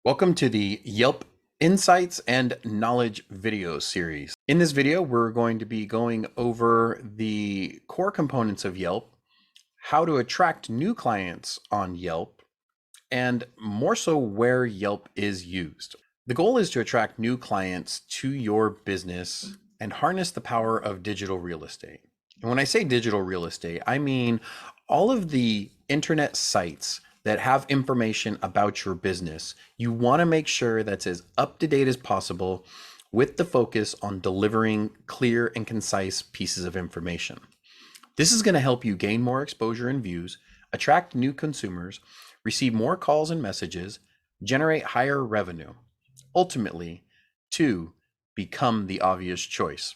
Welcome to the Yelp Insights and Knowledge video series. In this video, we're going to be going over the core components of Yelp, how to attract new clients on Yelp, and more so where Yelp is used. The goal is to attract new clients to your business and harness the power of digital real estate. And when I say digital real estate, I mean all of the internet sites that have information about your business. You want to make sure that's as up to date as possible with the focus on delivering clear and concise pieces of information. This is going to help you gain more exposure and views, attract new consumers, receive more calls and messages, generate higher revenue, ultimately to become the obvious choice.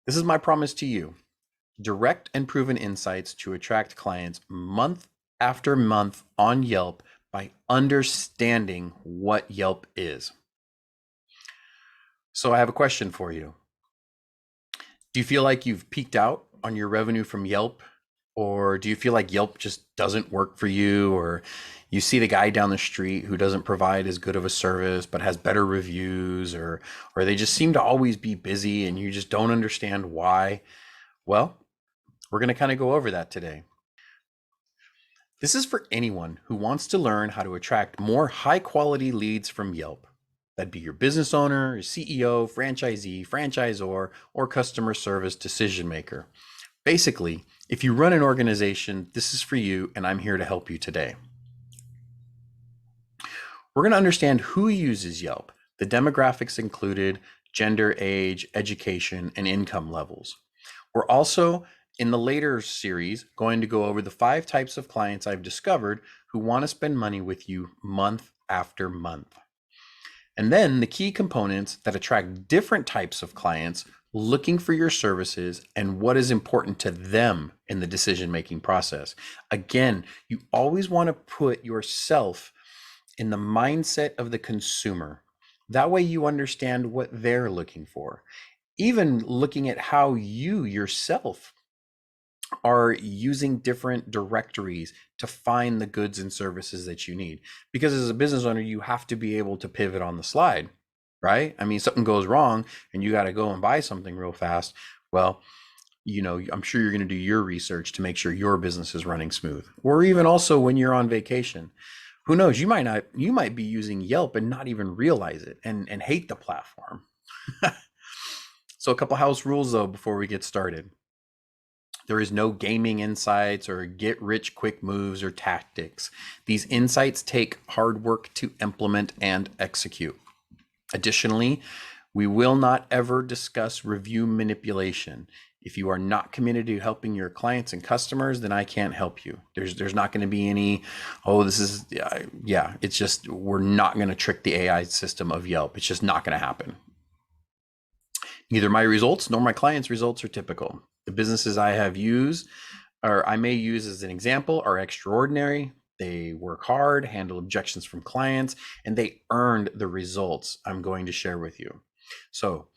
This is my promise to you. Direct and proven insights to attract clients month after month on Yelp by understanding what Yelp is. So I have a question for you. Do you feel like you've peaked out on your revenue from Yelp? Or do you feel like Yelp just doesn't work for you? Or you see the guy down the street who doesn't provide as good of a service but has better reviews, or they just seem to always be busy and you just don't understand why? Well, we're going to kind of go over that today. This is for anyone who wants to learn how to attract more high quality leads from Yelp. That'd be your business owner, your CEO, franchisee, franchisor, or customer service decision maker. Basically, if you run an organization, this is for you, and I'm here to help you today. We're going to understand who uses Yelp, the demographics included, gender, age, education, and income levels. We're also, in the later series, going to go over the 5 types of clients I've discovered who want to spend money with you month after month. And then the key components that attract different types of clients looking for your services and what is important to them in the decision-making process. Again, you always want to put yourself in the mindset of the consumer. That way you understand what they're looking for. Even looking at how you yourself are using different directories to find the goods and services that you need. Because as a business owner, you have to be able to pivot on the slide, right? I mean, something goes wrong and you got to go and buy something real fast. Well, I'm sure you're going to do your research to make sure your business is running smooth. Or even also when you're on vacation, who knows, you might be using Yelp and not even realize it and hate the platform. So a couple house rules though, before we get started. There is no gaming insights or get rich quick moves or tactics. These insights take hard work to implement and execute. Additionally, we will not ever discuss review manipulation. If you are not committed to helping your clients and customers, then I can't help you. There's not going to be any, it's just, we're not going to trick the AI system of Yelp. It's just not going to happen. Neither my results nor my clients' results are typical. The businesses I have used, or I may use as an example, are extraordinary. They work hard, handle objections from clients, and they earned the results I'm going to share with you. So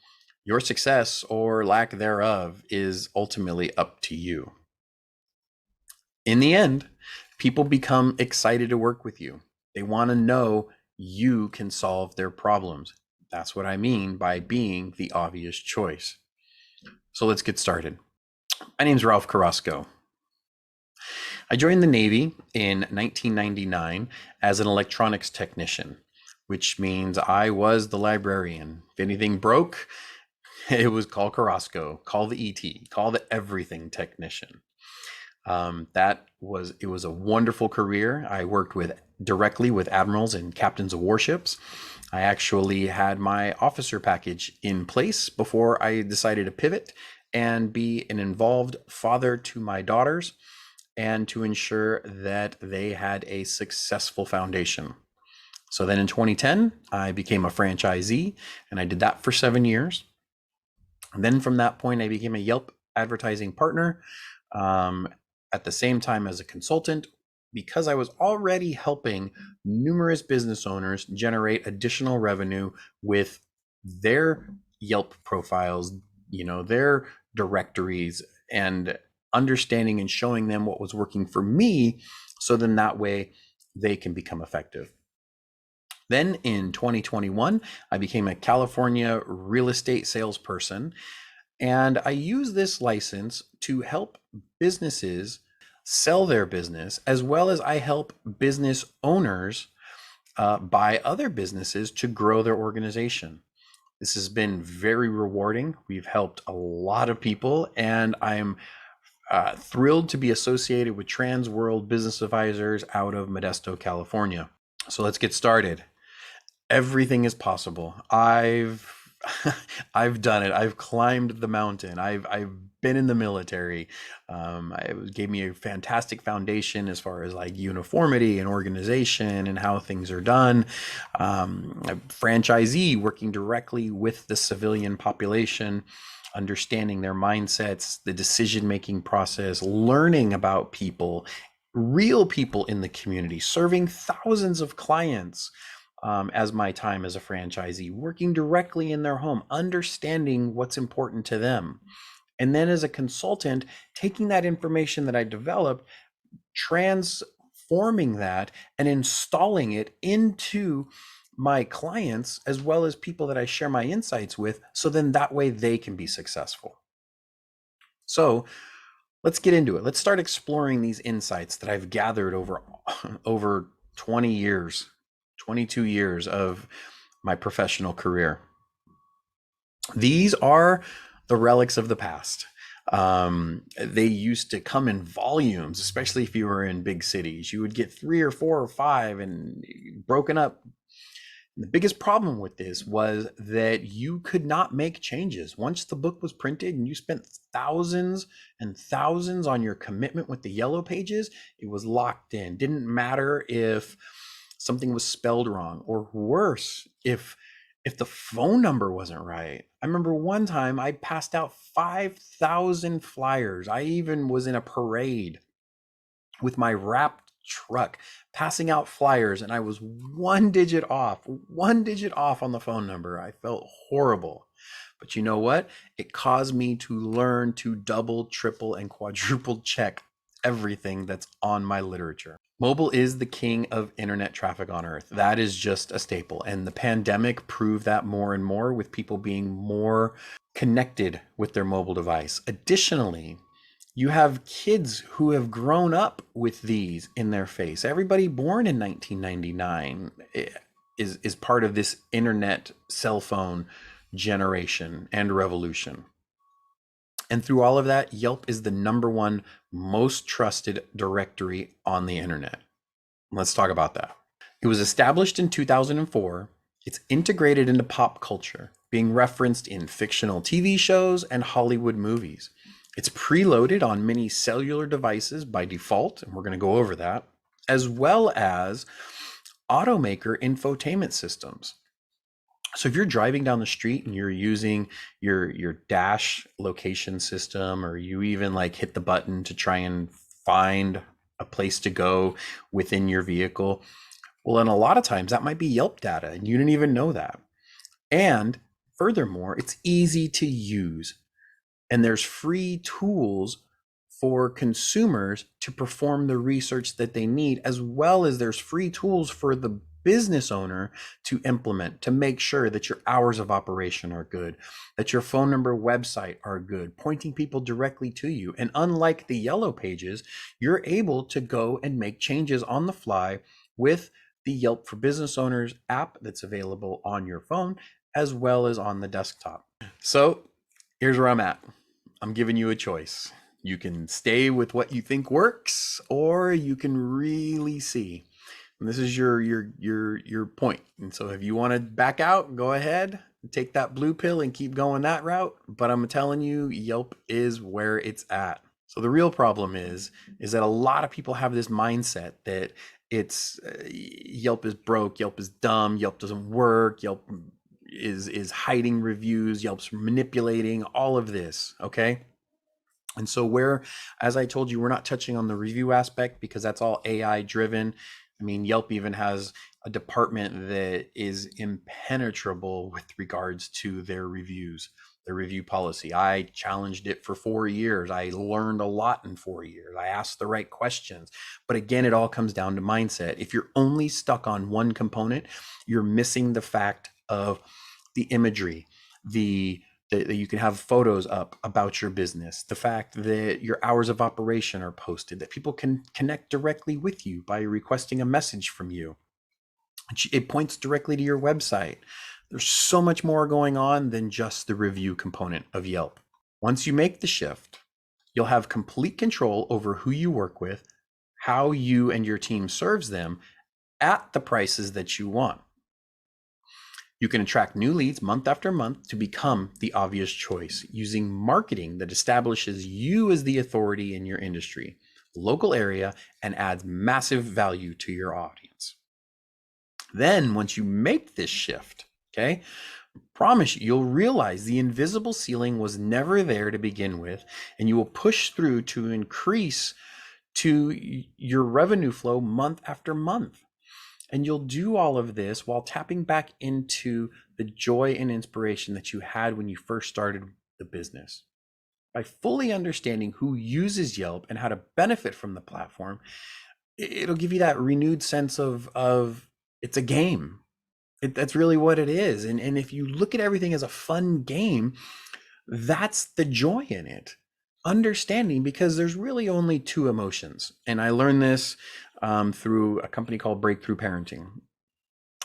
your success or lack thereof is ultimately up to you. In the end, people become excited to work with you. They want to know you can solve their problems. That's what I mean by being the obvious choice. So let's get started. My name's Ralph Carrasco. I joined the Navy in 1999 as an electronics technician, which means I was the librarian. If anything broke, it was call Carrasco, call the ET, call the everything technician. It was a wonderful career. I worked directly with admirals and captains of warships. I actually had my officer package in place before I decided to pivot and be an involved father to my daughters and to ensure that they had a successful foundation. So then in 2010, I became a franchisee and I did that for 7 years. And then from that point, I became a Yelp advertising partner at the same time as a consultant, because I was already helping numerous business owners generate additional revenue with their Yelp profiles, their directories, and understanding and showing them what was working for me, so then that way they can become effective. Then in 2021, I became a California real estate salesperson, and I use this license to help businesses sell their business, as well as I help business owners buy other businesses to grow their organization. This has been very rewarding. We've helped a lot of people, and I'm thrilled to be associated with Trans World Business Advisors out of Modesto, California. So let's get started. Everything is possible. I've done it. I've climbed the mountain. I've been in the military. It gave me a fantastic foundation as far as like uniformity and organization and how things are done. A franchisee working directly with the civilian population, understanding their mindsets, the decision-making process, learning about people, real people in the community, serving thousands of clients as my time as a franchisee, working directly in their home, understanding what's important to them. And then as a consultant, taking that information that I developed, transforming that and installing it into my clients, as well as people that I share my insights with, so then that way they can be successful. So let's get into it. Let's start exploring these insights that I've gathered over 20 years, 22 years of my professional career. These are the relics of the past. They used to come in volumes, especially if you were in big cities. You would get 3 or 4 or 5 and broken up. The biggest problem with this was that you could not make changes. Once the book was printed and you spent thousands and thousands on your commitment with the yellow pages, it was locked in. Didn't matter if something was spelled wrong, or worse, if the phone number wasn't right. I remember one time I passed out 5,000 flyers. I even was in a parade with my wrapped truck passing out flyers, and I was one digit off on the phone number. I felt horrible. But you know what? It caused me to learn to double, triple, and quadruple check everything that's on my literature. Mobile is the king of internet traffic on earth. That is just a staple. And the pandemic proved that more and more, with people being more connected with their mobile device. Additionally, you have kids who have grown up with these in their face. Everybody born in 1999 is part of this internet cell phone generation and revolution. And through all of that, Yelp is the #1 most trusted directory on the internet. Let's talk about that. It was established in 2004. It's integrated into pop culture, being referenced in fictional TV shows and Hollywood movies. It's preloaded on many cellular devices by default, and we're going to go over that, as well as automaker infotainment systems. So if you're driving down the street and you're using your dash location system, or you even like hit the button to try and find a place to go within your vehicle, well, and a lot of times that might be Yelp data and you didn't even know that. And furthermore, it's easy to use, and there's free tools for consumers to perform the research that they need, as well as there's free tools for the business owner to implement, to make sure that your hours of operation are good, that your phone number, website are good, pointing people directly to you. And unlike the yellow pages, you're able to go and make changes on the fly with the Yelp for Business Owners app that's available on your phone as well as on the desktop. So here's where I'm at. I'm giving you a choice. You can stay with what you think works, or you can really see. And this is your point. And so if you want to back out, go ahead and take that blue pill and keep going that route. But I'm telling you, Yelp is where it's at. So the real problem is that a lot of people have this mindset that it's Yelp is broke, Yelp is dumb, Yelp doesn't work, Yelp is hiding reviews, Yelp's manipulating all of this. Okay. And so as I told you, we're not touching on the review aspect because that's all AI driven. I mean, Yelp even has a department that is impenetrable with regards to their reviews. the review policy. I challenged it for 4 years. I learned a lot in 4 years. I asked the right questions. But again, it all comes down to mindset. If you're only stuck on one component, you're missing the fact of the imagery, that you can have photos up about your business, the fact that your hours of operation are posted, that people can connect directly with you by requesting a message from you. It points directly to your website. There's so much more going on than just the review component of Yelp. Once you make the shift, you'll have complete control over who you work with, how you and your team serves them at the prices that you want. You can attract new leads month after month to become the obvious choice using marketing that establishes you as the authority in your industry, local area, and adds massive value to your audience. Then once you make this shift, okay, promise you'll realize the invisible ceiling was never there to begin with, and you will push through to increase to your revenue flow month after month. And you'll do all of this while tapping back into the joy and inspiration that you had when you first started the business. By fully understanding who uses Yelp and how to benefit from the platform, it'll give you that renewed sense of it's a game. That's really what it is. And if you look at everything as a fun game, that's the joy in it. Understanding, because there's really only two emotions. And I learned this through a company called Breakthrough Parenting.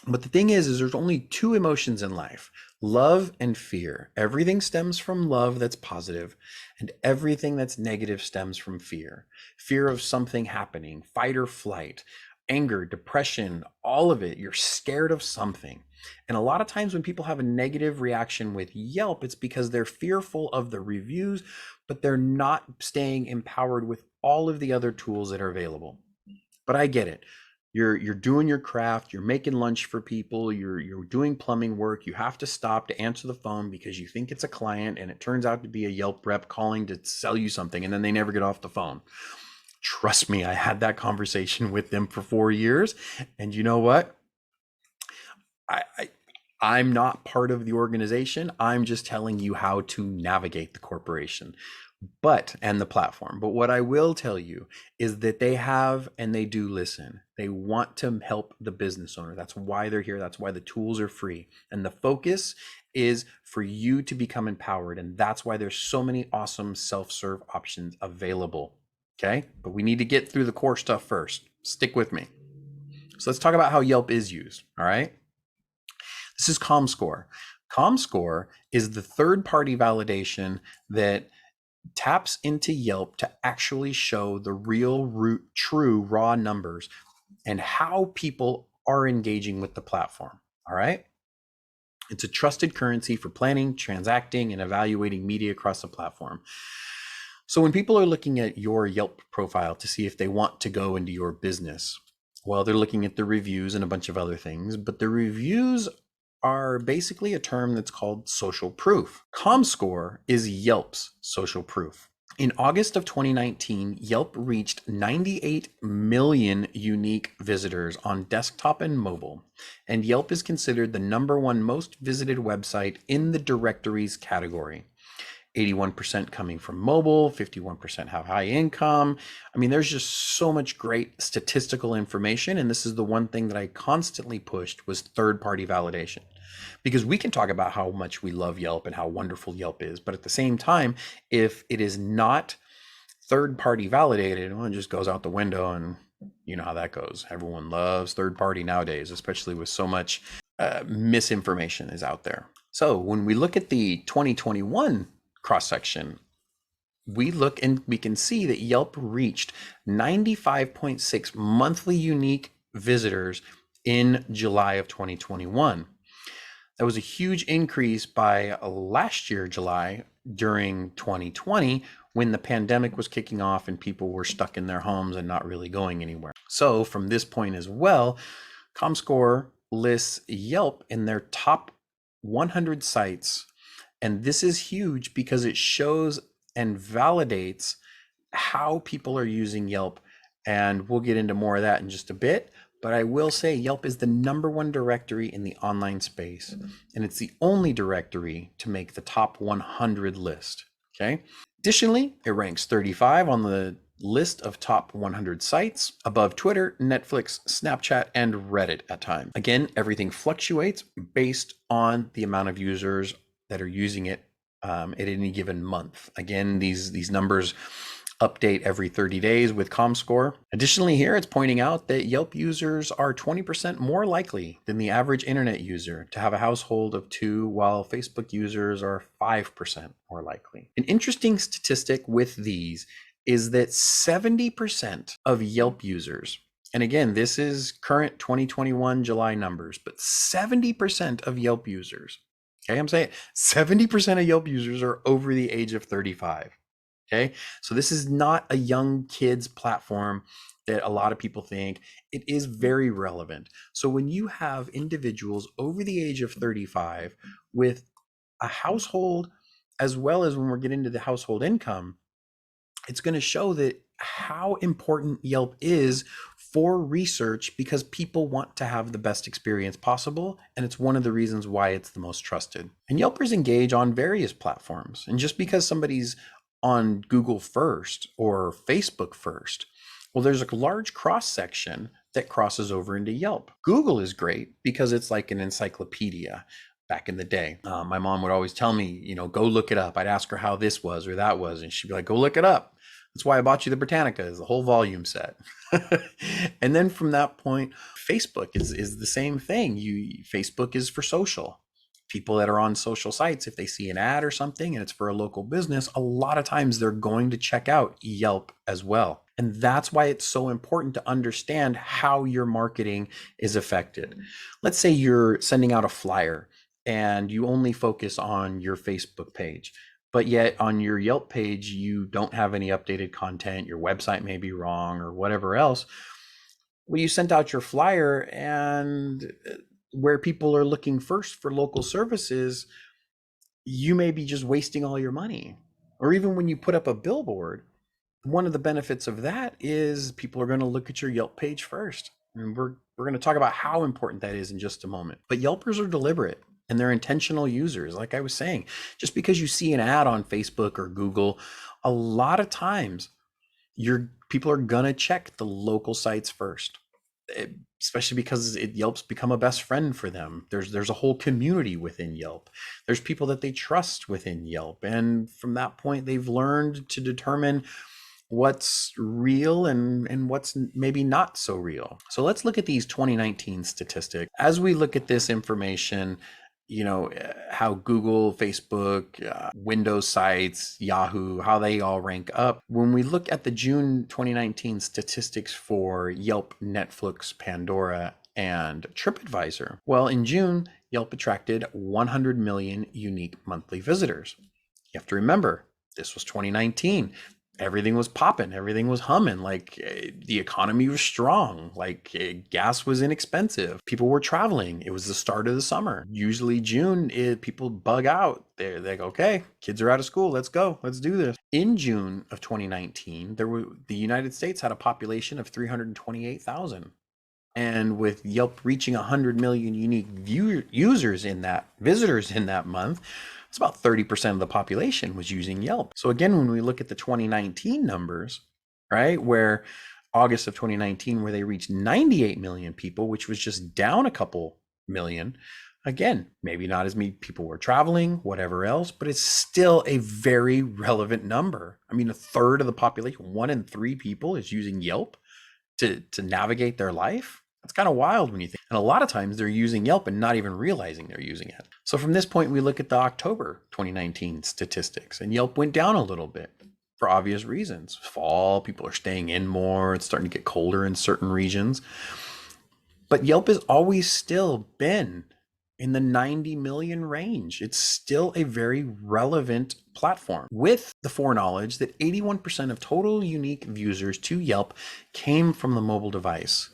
But the thing is there's only two emotions in life: love and fear. Everything stems from love that's positive, and everything that's negative stems from fear. Fear of something happening, fight or flight, anger, depression, all of it. You're scared of something. And a lot of times when people have a negative reaction with Yelp, it's because they're fearful of the reviews, but they're not staying empowered with all of the other tools that are available. But I get it. You're doing your craft, you're making lunch for people, you're doing plumbing work, you have to stop to answer the phone because you think it's a client and it turns out to be a Yelp rep calling to sell you something, and then they never get off the phone. Trust me, I had that conversation with them for 4 years, and you know what? I'm not part of the organization. I'm just telling you how to navigate the corporation and the platform. But what I will tell you is that they have and they do listen. They want to help the business owner. That's why they're here. That's why the tools are free. And the focus is for you to become empowered. And that's why there's so many awesome self-serve options available. Okay. But we need to get through the core stuff first. Stick with me. So let's talk about how Yelp is used. All right. This is ComScore. ComScore is the third-party validation that taps into Yelp to actually show the real, true, raw numbers and how people are engaging with the platform. All right. It's a trusted currency for planning, transacting, and evaluating media across the platform. So when people are looking at your Yelp profile to see if they want to go into your business, well, they're looking at the reviews and a bunch of other things, but the reviews are basically a term that's called social proof. ComScore is Yelp's social proof. In August of 2019, Yelp reached 98 million unique visitors on desktop and mobile, and Yelp is considered the #1 most visited website in the directories category. 81% coming from mobile, 51% have high income. I mean, there's just so much great statistical information. And this is the one thing that I constantly pushed was third-party validation. Because we can talk about how much we love Yelp and how wonderful Yelp is. But at the same time, if it is not third-party validated, well, it just goes out the window, and you know how that goes. Everyone loves third-party nowadays, especially with so much misinformation is out there. So when we look at the 2021 cross-section, we look and we can see that Yelp reached 95.6 monthly unique visitors in July of 2021. That was a huge increase by last year, July, during 2020, when the pandemic was kicking off and people were stuck in their homes and not really going anywhere. So from this point as well, ComScore lists Yelp in their top 100 sites. And this is huge because it shows and validates how people are using Yelp. And we'll get into more of that in just a bit. But I will say Yelp is the #1 directory in the online space, and it's the only directory to make the top 100 list. Okay. Additionally, it ranks 35 on the list of top 100 sites, above Twitter, Netflix, Snapchat, and Reddit at times. Again, everything fluctuates based on the amount of users that are using it at any given month. Again, these numbers update every 30 days with ComScore. Additionally, here it's pointing out that Yelp users are 20% more likely than the average internet user to have a household of 2, while Facebook users are 5% more likely. An interesting statistic with these is that 70% of Yelp users, and again, this is current 2021 July numbers, but 70% of Yelp users, okay, I'm saying 70% of Yelp users are over the age of 35. Okay, so this is not a young kids platform that a lot of people think. It is very relevant. So when you have individuals over the age of 35 with a household, as well as when we're getting into the household income, it's going to show that how important Yelp is for research, because people want to have the best experience possible, and it's one of the reasons why it's the most trusted. And Yelpers engage on various platforms, and just because somebody's on Google first or Facebook first, well, there's a large cross section that crosses over into Yelp. Google is great because it's like an encyclopedia. Back in the day, my mom would always tell me, go look it up. I'd ask her how this was or that was, and she'd be like, go look it up. That's why I bought you the Britannica, is the whole volume set. And then from that point, Facebook is the same thing. Facebook is for social. People that are on social sites, if they see an ad or something and it's for a local business, a lot of times they're going to check out Yelp as well. And that's why it's so important to understand how your marketing is affected. Let's say you're sending out a flyer and you only focus on your Facebook page, but yet on your Yelp page, you don't have any updated content, your website may be wrong or whatever else. Well, you sent out your flyer, and where people are looking first for local services, you may be just wasting all your money. Or even when you put up a billboard, one of the benefits of that is people are going to look at your Yelp page first. And we're going to talk about how important that is in just a moment. But Yelpers are deliberate and they're intentional users. Like I was saying, just because you see an ad on Facebook or Google, a lot of times people are going to check the local sites first. Especially because Yelp's become a best friend for them. There's a whole community within Yelp. There's people that they trust within Yelp. And from that point, they've learned to determine what's real and what's maybe not so real. So let's look at these 2019 statistics. As we look at this information, how Google, Facebook, Windows sites, Yahoo, how they all rank up. When we look at the June 2019 statistics for Yelp, Netflix, Pandora, and TripAdvisor, well, in June, Yelp attracted 100 million unique monthly visitors. You have to remember, this was 2019. Everything was popping, everything was humming, like the economy was strong, like gas was inexpensive, people were traveling, it was the start of the summer. Usually June, people bug out. They're like, okay, kids are out of school, let's go, let's do this. In June of 2019, the United States had a population of 328,000. And with Yelp reaching 100 million unique visitors in that month, it's about 30% of the population was using Yelp. So again, when we look at the 2019 numbers, right, where August of 2019, where they reached 98 million people, which was just down a couple million. Again, maybe not as many people were traveling, whatever else, but it's still a very relevant number. I mean, a third of the population, 1 in 3 people is using Yelp to navigate their life. That's kind of wild when you think. And a lot of times they're using Yelp and not even realizing they're using it. So from this point, we look at the October 2019 statistics, and Yelp went down a little bit for obvious reasons. Fall, people are staying in more. It's starting to get colder in certain regions. But Yelp has always still been in the 90 million range. It's still a very relevant platform, with the foreknowledge that 81% of total unique users to Yelp came from the mobile device.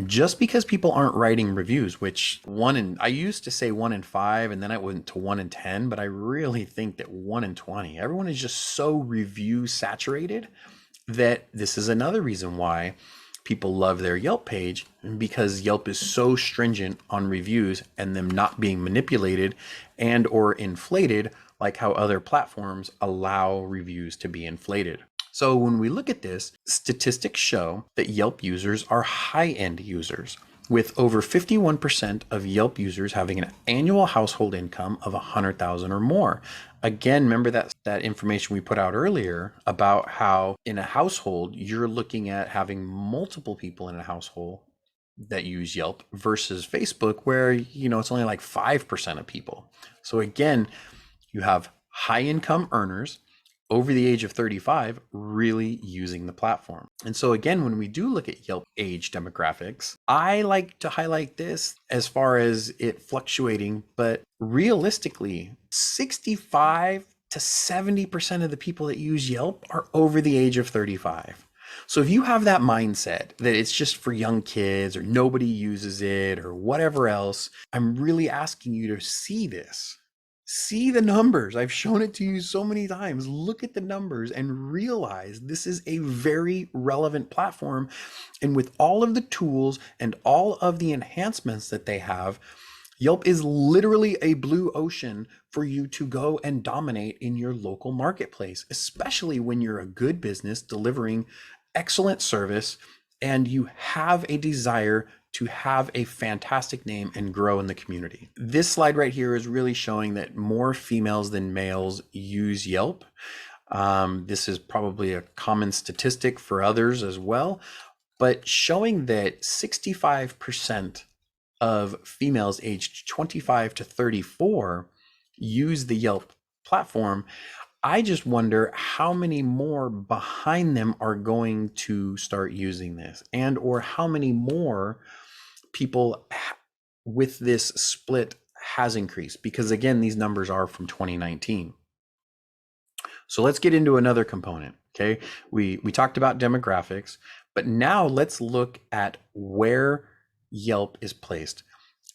Just because people aren't writing reviews, which I used to say 1 in 5, and then I went to 1 in 10, but I really think that 1 in 20, everyone is just so review saturated that this is another reason why people love their Yelp page because Yelp is so stringent on reviews and them not being manipulated and or inflated like how other platforms allow reviews to be inflated. So when we look at this, statistics show that Yelp users are high-end users, with over 51% of Yelp users having an annual household income of 100,000 or more. Again, remember that information we put out earlier about how in a household, you're looking at having multiple people in a household that use Yelp versus Facebook, where, it's only like 5% of people. So again, you have high income earners over the age of 35 really using the platform. And so again, when we do look at Yelp age demographics, I like to highlight this as far as it fluctuating, but realistically, 65 to 70% of the people that use Yelp are over the age of 35. So if you have that mindset that it's just for young kids or nobody uses it or whatever else, I'm really asking you to see this. See the numbers. I've shown it to you so many times. Look at the numbers and realize this is a very relevant platform. And with all of the tools and all of the enhancements that they have, Yelp is literally a blue ocean for you to go and dominate in your local marketplace, especially when you're a good business delivering excellent service and you have a desire to have a fantastic name and grow in the community. This slide right here is really showing that more females than males use Yelp. This is probably a common statistic for others as well, but showing that 65% of females aged 25 to 34 use the Yelp platform. I just wonder how many more behind them are going to start using this, and or how many more people with this split has increased, because again, these numbers are from 2019. So let's get into another component. Okay, we talked about demographics, but now let's look at where Yelp is placed.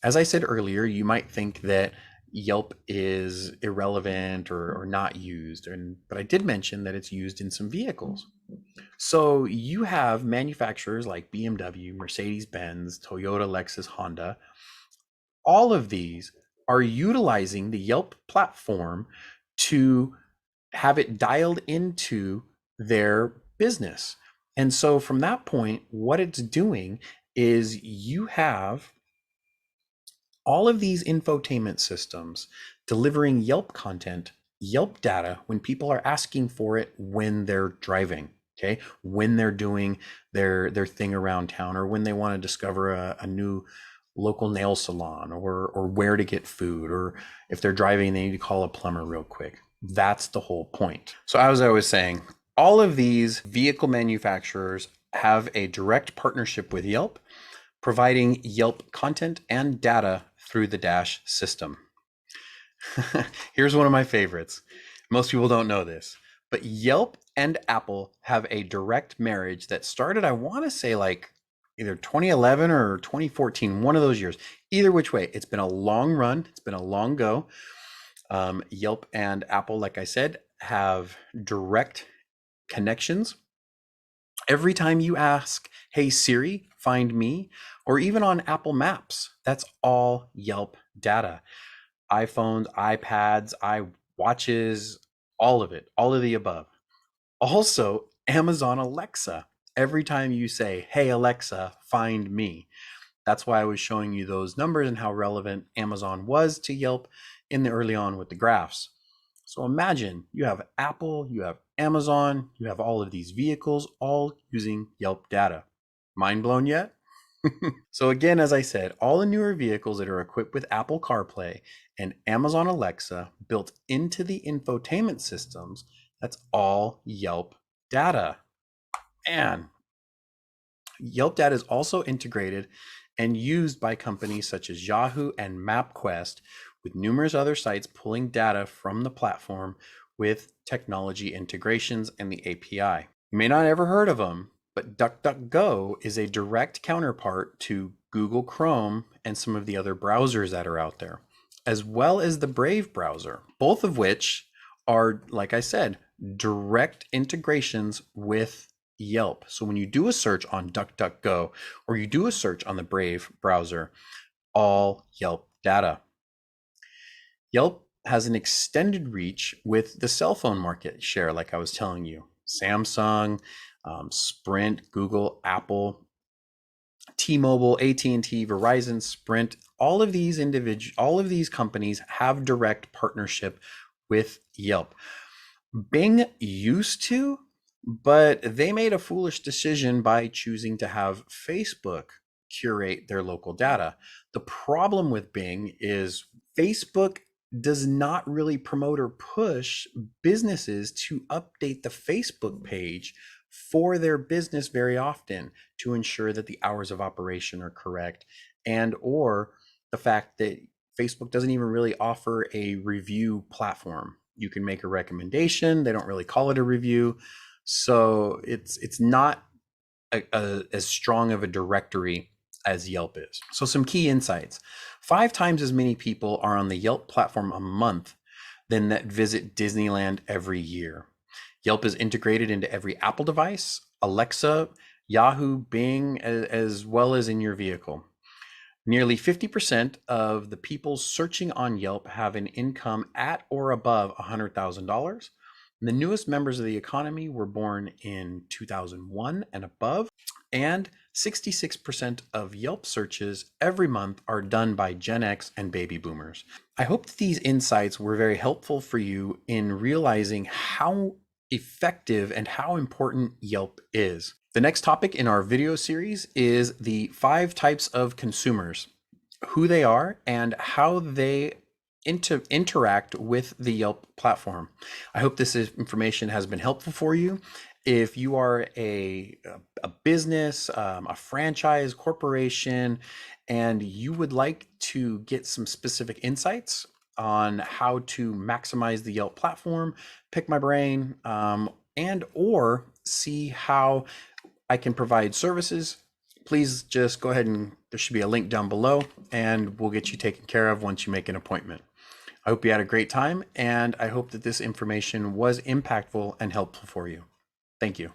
As I said earlier, you might think that Yelp is irrelevant or not used, but I did mention that it's used in some vehicles. So you have manufacturers like BMW, Mercedes-Benz, Toyota, Lexus, Honda. All of these are utilizing the Yelp platform to have it dialed into their business. And so from that point, what it's doing is you have all of these infotainment systems delivering Yelp content, Yelp data when people are asking for it when they're driving, okay? When they're doing their thing around town, or when they want to discover a new local nail salon, or where to get food, or if they're driving, they need to call a plumber real quick. That's the whole point. So as I was saying, all of these vehicle manufacturers have a direct partnership with Yelp, providing Yelp content and data through the Dash system. Here's one of my favorites. Most people don't know this, but Yelp and Apple have a direct marriage that started, I want to say, like either 2011 or 2014, one of those years. Either which way, it's been a long run. It's been a long go. Yelp and Apple, like I said, have direct connections. Every time you ask, hey Siri, find me, or even on Apple Maps, that's all Yelp data. iPhones, iPads, iWatches, all of it, all of the above. Also, Amazon Alexa. Every time you say, hey Alexa, find me. That's why I was showing you those numbers and how relevant Amazon was to Yelp in the early on with the graphs. So imagine you have Apple, you have Amazon, you have all of these vehicles all using Yelp data. Mind blown yet? So again, as I said, all the newer vehicles that are equipped with Apple CarPlay and Amazon Alexa built into the infotainment systems, that's all Yelp data. And Yelp data is also integrated and used by companies such as Yahoo and MapQuest, with numerous other sites pulling data from the platform with technology integrations and the API. You may not have ever heard of them, but DuckDuckGo is a direct counterpart to Google Chrome and some of the other browsers that are out there, as well as the Brave browser, both of which are, like I said, direct integrations with Yelp. So when you do a search on DuckDuckGo or you do a search on the Brave browser, all Yelp data. Yelp has an extended reach with the cell phone market share, like I was telling you. Samsung, Sprint, Google, Apple, T-Mobile, AT&T, Verizon, Sprint, all of these companies have direct partnership with Yelp. Bing used to, but they made a foolish decision by choosing to have Facebook curate their local data. The problem with Bing is Facebook does not really promote or push businesses to update the Facebook page for their business very often to ensure that the hours of operation are correct, and or the fact that Facebook doesn't even really offer a review platform. You can make a recommendation. They don't really call it a review. So it's not as strong of a directory as Yelp is. So some key insights. 5 times as many people are on the Yelp platform a month than that visit Disneyland every year. Yelp is integrated into every Apple device, Alexa, Yahoo, Bing, as well as in your vehicle. Nearly 50% of the people searching on Yelp have an income at or above $100,000. The newest members of the economy were born in 2001 and above, and 66% of Yelp searches every month are done by Gen X and baby boomers. I hope that these insights were very helpful for you in realizing how effective and how important Yelp is. The next topic in our video series is the 5 types of consumers, who they are, and how they interact with the Yelp platform. I hope this information has been helpful for you. If you are a business, a franchise, corporation, and you would like to get some specific insights on how to maximize the Yelp platform, pick my brain, and or see how I can provide services, please just go ahead and there should be a link down below and we'll get you taken care of once you make an appointment. I hope you had a great time, and I hope that this information was impactful and helpful for you. Thank you.